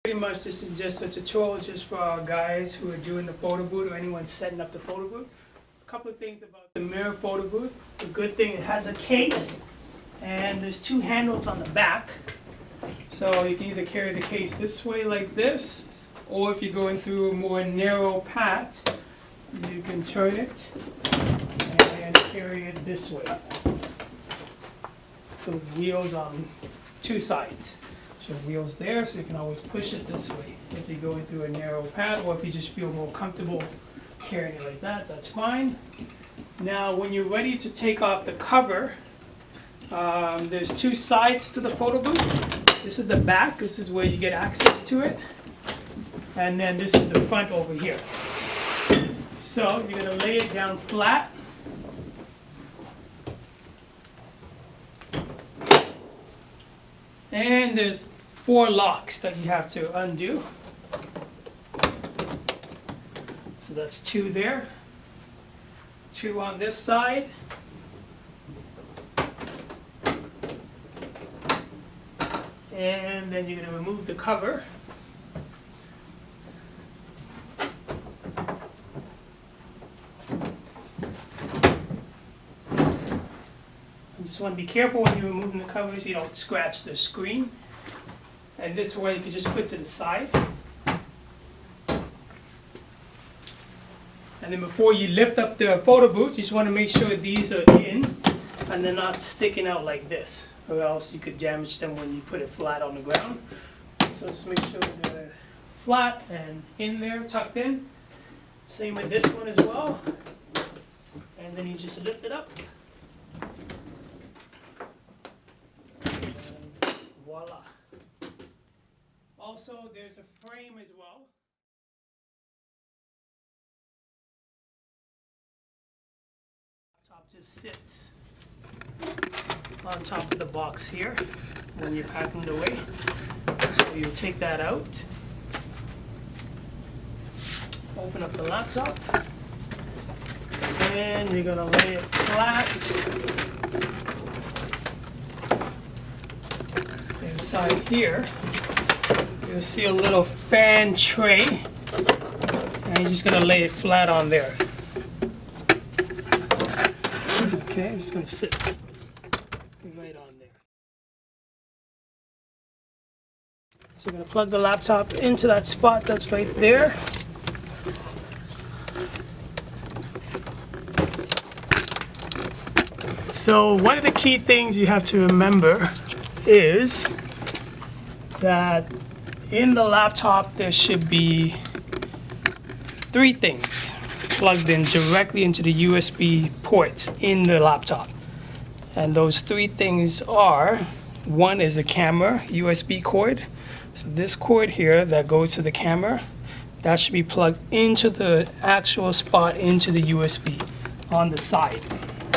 Pretty much this is just a tutorial just for our guys who are doing the photo booth or anyone setting up the photo booth. A couple of things about the mirror photo booth. The good thing, it has a case and there's two handles on the back. So you can either carry the case this way like this, or if you're going through a more narrow path, you can turn it and carry it this way. So there's wheels on two sides. So wheels there, so you can always push it this way if you're going through a narrow path, or if you just feel more comfortable carrying it like that, that's fine. Now when you're ready to take off the cover, there's two sides to the photo booth. This is the back, this is where you get access to it. And then this is the front over here. So you're going to lay it down flat. And there's 4 locks that you have to undo. So that's 2 there, 2 on this side. And then you're going to remove the cover. Just want to be careful when you're removing the cover so you don't scratch the screen. And this way you can just put to the side. And then before you lift up the photo booth, you just want to make sure these are in and they're not sticking out like this, or else you could damage them when you put it flat on the ground. So just make sure they're flat and in there, tucked in. Same with this one as well. And then you just lift it up. Voila. Also, there's a frame as well. Top just sits on top of the box here when you're packing it away. So you take that out, open up the laptop, and you're going to lay it flat. Inside here, you'll see a little fan tray, and you're just going to lay it flat on there. Okay, it's going to sit right on there. So you're going to plug the laptop into that spot that's right there. So one of the key things you have to remember is that in the laptop there should be 3 things plugged in directly into the USB ports in the laptop. And those 3 things are, one is the camera USB cord. So this cord here that goes to the camera, that should be plugged into the actual spot into the USB on the side.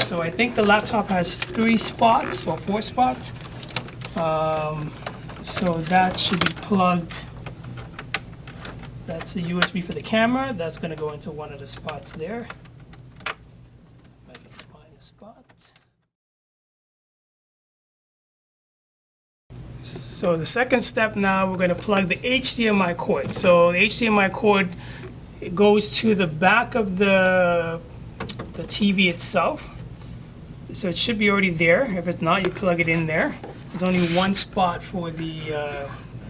So I think the laptop has 3 spots or 4 spots. So that should be plugged. That's the USB for the camera. That's going to go into one of the spots there. If I can find a spot. So the second step now, we're going to plug the HDMI cord. So the HDMI cord, it goes to the back of the TV itself. So it should be already there. If it's not, you plug it in there. There's only one spot for the,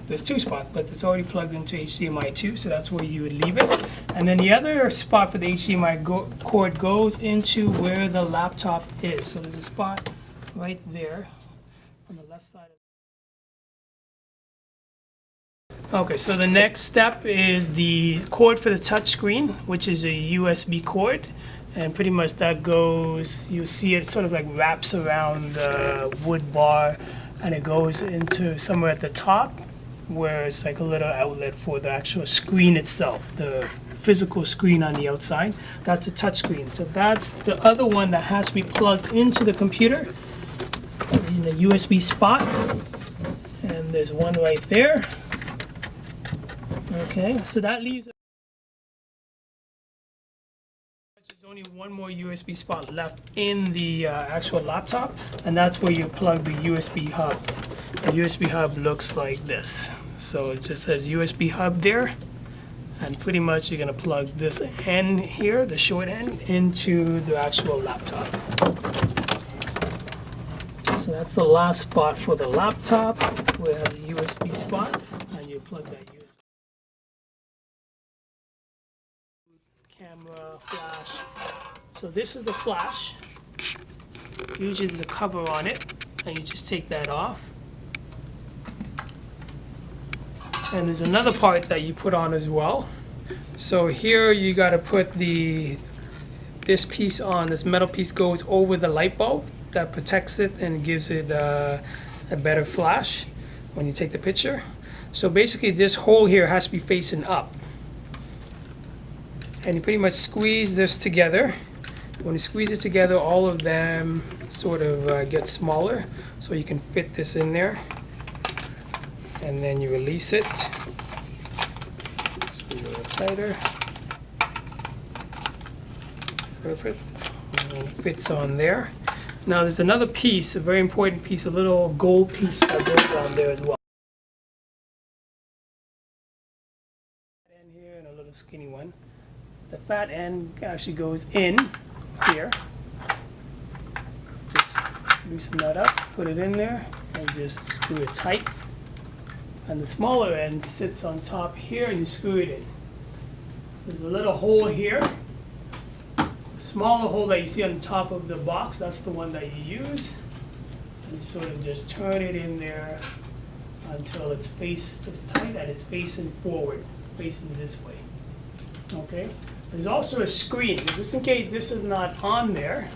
there's 2 spots, but it's already plugged into HDMI 2, so that's where you would leave it. And then the other spot for the HDMI cord goes into where the laptop is. So there's a spot right there on the left side. Okay, so the next step is the cord for the touchscreen, which is a USB cord. And pretty much that goes, you see it sort of like wraps around the wood bar, and it goes into somewhere at the top where it's like a little outlet for the actual screen itself, the physical screen on the outside. That's a touch screen. So that's the other one that has to be plugged into the computer in the USB spot. And there's one right there. Okay, so that leaves only one more USB spot left in the actual laptop, and that's where you plug the USB hub. The USB hub looks like this. So it just says USB hub there. And pretty much you're going to plug this end here, the short end, into the actual laptop. So that's the last spot for the laptop. We have the USB spot, and you plug that USB. Camera, flash. So this is the flash. Usually there's a cover on it, and you just take that off. And there's another part that you put on as well. So here you got to put this piece on. This metal piece goes over the light bulb that protects it and gives it a better flash when you take the picture. So basically this hole here has to be facing up. And you pretty much squeeze this together. When you squeeze it together, all of them sort of get smaller, so you can fit this in there. And then you release it. Squeeze it a little tighter. Perfect. And it fits on there. Now there's another piece, a very important piece, a little gold piece that goes on there as well. And here, and a little skinny one. The fat end actually goes in here. Just loosen that up, put it in there, and just screw it tight. And the smaller end sits on top here, and you screw it in. There's a little hole here. The smaller hole that you see on the top of the box, that's the one that you use. And you sort of just turn it in there until it's tight and it's facing forward, facing this way. Okay? There's also a screen, just in case this is not on there.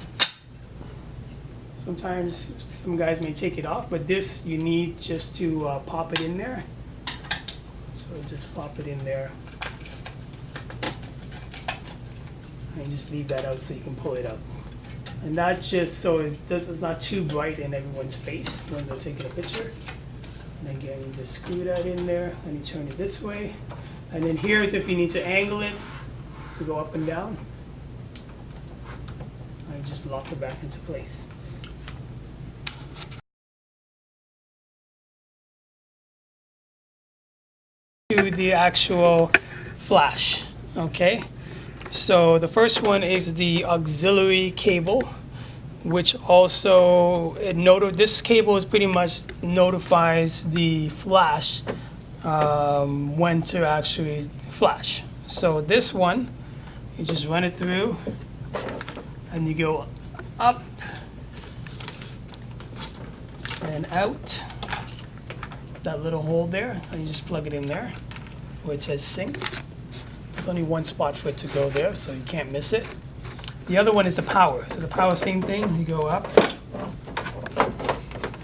Sometimes some guys may take it off, but this you need just to pop it in there. So just pop it in there. And just leave that out so you can pull it up. And that's just so this is not too bright in everyone's face when they're taking a picture. And again, you just screw that in there and you turn it this way. And then here's if you need to angle it to go up and down. And just lock it back into place. To the actual flash, okay? So the first one is the auxiliary cable, which also this cable is pretty much notifies the flash when to actually flash. So this one, you just run it through, and you go up and out. That little hole there, and you just plug it in there where it says sync. There's only one spot for it to go there, so you can't miss it. The other one is the power. So the power, same thing. You go up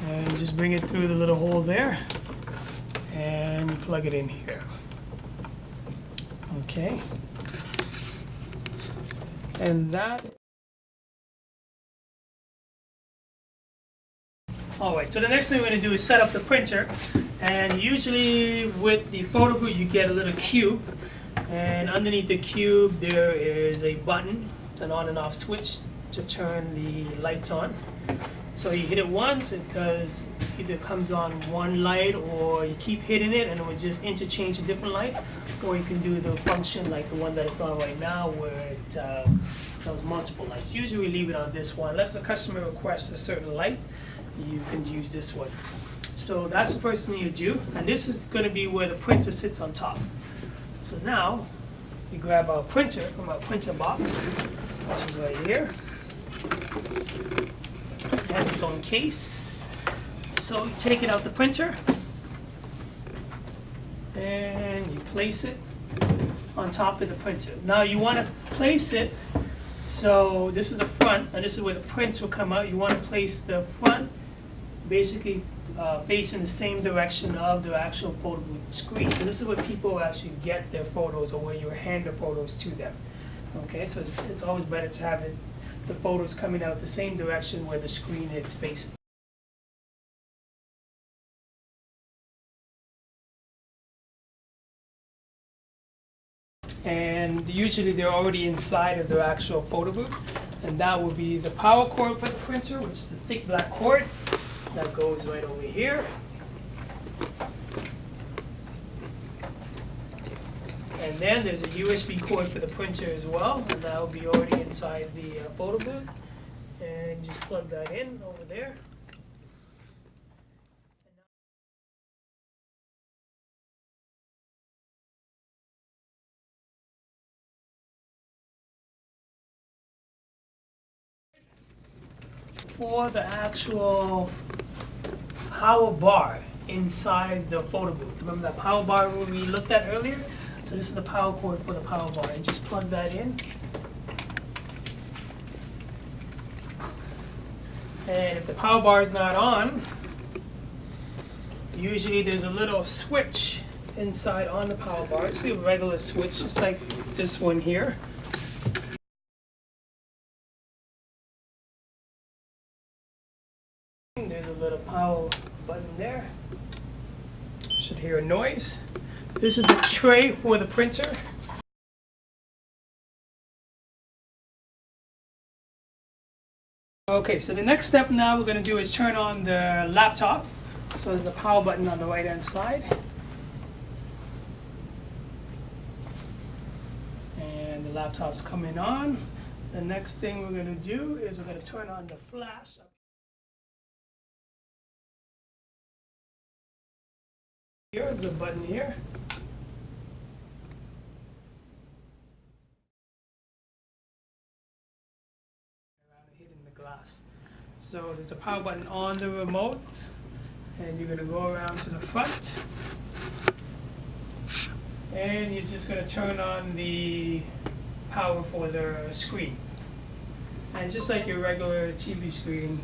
and you just bring it through the little hole there, and you plug it in here. Okay. And that. Alright, so the next thing we're going to do is set up the printer. And usually with the photo booth you get a little cube, and underneath the cube there is a button, an on and off switch to turn the lights on. So you hit it once, it does either comes on one light, or you keep hitting it and it will just interchange the different lights, or you can do the function like the one that it's on right now where it does multiple lights. Usually we leave it on this one. Unless the customer requests a certain light, you can use this one. So that's the first thing you do, and this is going to be where the printer sits on top. So now you grab our printer from our printer box, which is right here. It has its own case. So you take it out the printer and you place it on top of the printer. Now you want to place it, so this is the front, and this is where the prints will come out. You want to place the front basically facing the same direction of the actual photo booth screen. So this is where people actually get their photos, or where you hand the photos to them. Okay, so it's always better to have the photos coming out the same direction where the screen is facing. And usually they're already inside of the actual photo booth, and that will be the power cord for the printer, which is the thick black cord that goes right over here. And then there's a USB cord for the printer as well, and that will be already inside the photo booth. And just plug that in over there. For the actual power bar inside the photo booth. Remember that power bar we looked at earlier? So this is the power cord for the power bar. And just plug that in. And if the power bar is not on, usually there's a little switch inside on the power bar. It's a regular switch, just like this one here. There's a little power button there. Should hear a noise. This is the tray for the printer. Okay, so the next step now we're going to do is turn on the laptop. So there's the power button on the right hand side. And the laptop's coming on. The next thing we're going to do is we're going to turn on the flash. Here's a button here. Hitting the glass. So there's a power button on the remote, and you're going to go around to the front, and you're just going to turn on the power for the screen. And just like your regular TV screen,